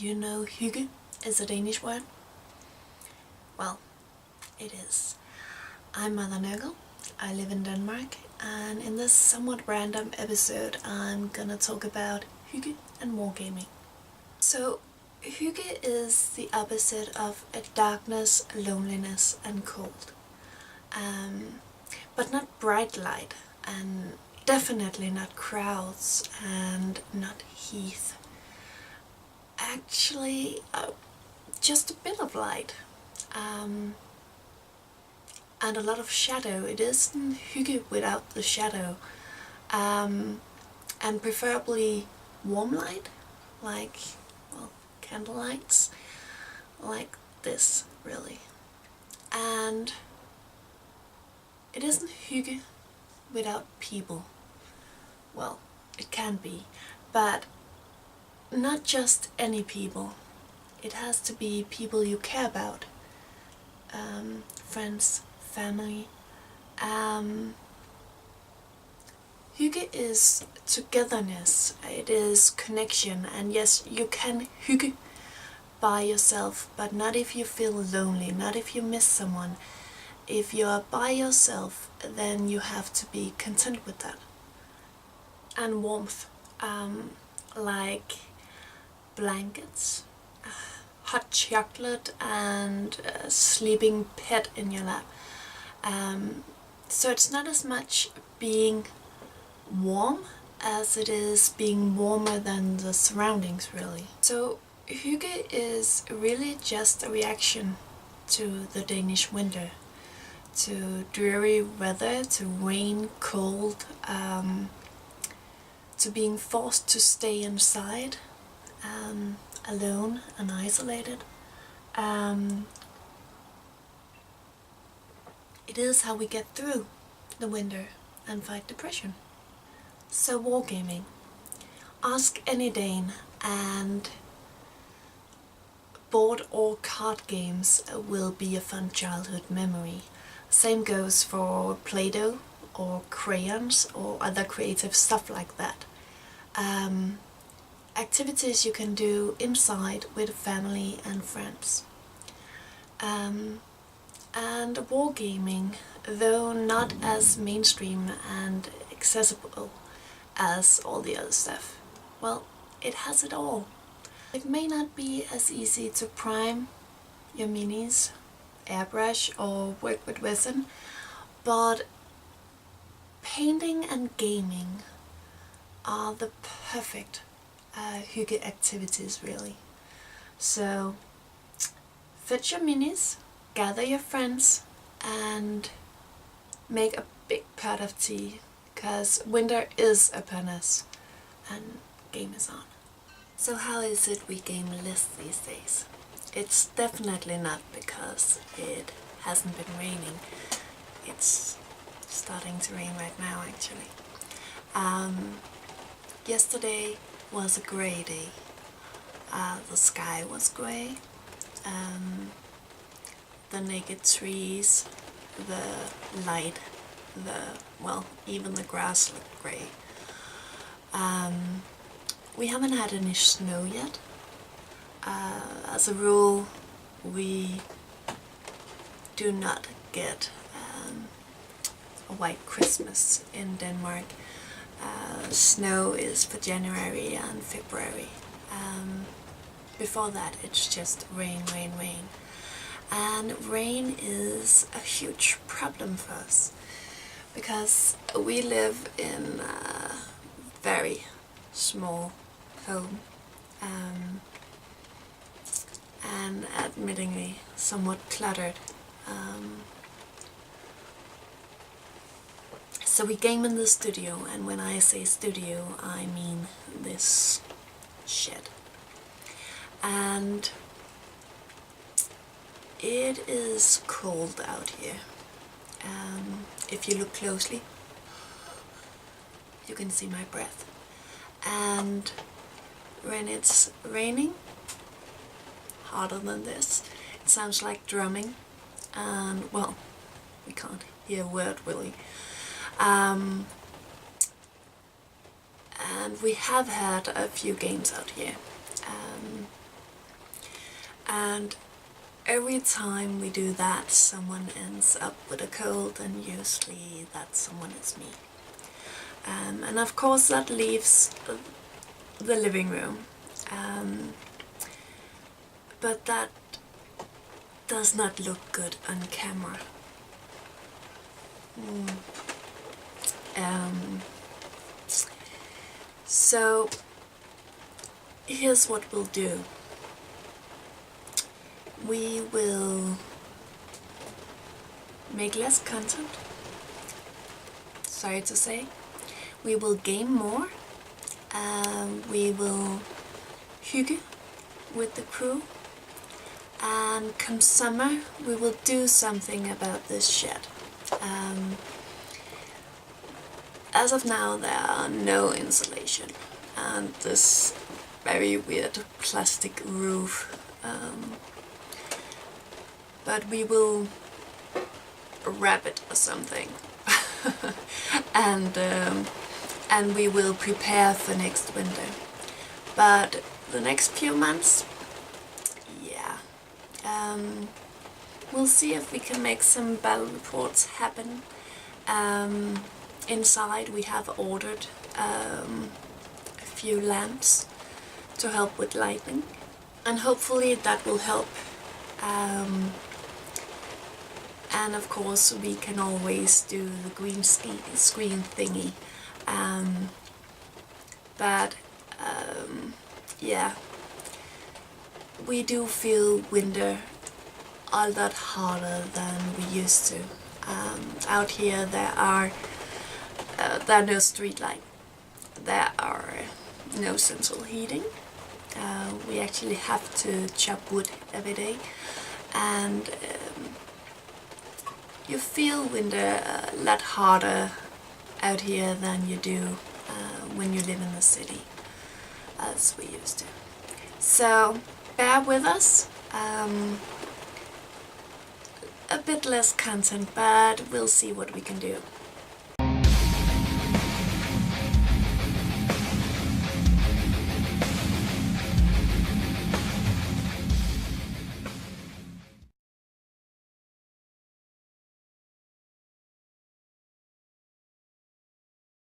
Do you know Hygge is a Danish word? Well, it is. I'm Mother Nurgle, I live in Denmark, and in this somewhat random episode I'm gonna talk about Hygge and wargaming. So, Hygge is the opposite of darkness, loneliness and cold. But not bright light, and definitely not crowds, and not heath. Actually, just a bit of light. And a lot of shadow. It isn't Hygge without the shadow. And preferably warm light, like, well, candle lights, like this, really. And it isn't Hygge without people. Well, it can be, but not just any people. It has to be people you care about. Friends, family. Hygge is togetherness, it is connection, and yes, you can hygge by yourself, but not if you feel lonely, not if you miss someone. If you're by yourself, then you have to be content with that. And warmth, like blankets, hot chocolate, and a sleeping pet in your lap. So it's not as much being warm as it is being warmer than the surroundings, really. So Hygge is really just a reaction to the Danish winter, to dreary weather, to rain, cold, to being forced to stay inside, alone and isolated. It is how we get through the winter and fight depression. So wargaming. Ask any Dane, and board or card games will be a fun childhood memory. Same goes for Play-Doh or crayons or other creative stuff like that. Activities you can do inside with family and friends. And wargaming, though not as mainstream and accessible as all the other stuff, well, it has it all. It may not be as easy to prime your minis, airbrush or work with resin, but painting and gaming are the perfect Hygge activities, really. So fetch your minis, gather your friends, and make a big pot of tea, because winter is upon us and game is on. So how is it we game less these days? It's definitely not because it hasn't been raining. It's starting to rain right now, actually. Yesterday was a grey day. The sky was grey. The naked trees, the light, even the grass looked grey. We haven't had any snow yet. As a rule, we do not get a white Christmas in Denmark. Snow is for January and February. Before that, it's just rain, rain, rain. And rain is a huge problem for us, because we live in a very small home, and admittingly somewhat cluttered. So we game in the studio, and when I say studio, I mean this shed. And it is cold out here. If you look closely, you can see my breath. And when it's raining, harder than this, it sounds like drumming. And, well, we can't hear a word, really. And we have had a few games out here. And every time we do that, someone ends up with a cold, and usually that someone is me. And of course that leaves the living room. But that does not look good on camera. So here's what we'll do. We will make less content, sorry to say. We will game more. We will hygge with the crew. And come summer, we will do something about this shed. As of now, there are no insulation, and this very weird plastic roof. But we will wrap it or something, and we will prepare for next winter. But the next few months, yeah, we'll see if we can make some battle reports happen. Inside we have ordered a few lamps to help with lighting, and hopefully that will help. And of course we can always do the green screen thingy. But yeah, we do feel winter a lot harder than we used to. Out here there are no street light, there are no central heating. We actually have to chop wood every day, and you feel winter a lot harder out here than you do when you live in the city, as we used to. So bear with us. A bit less content, but we'll see what we can do.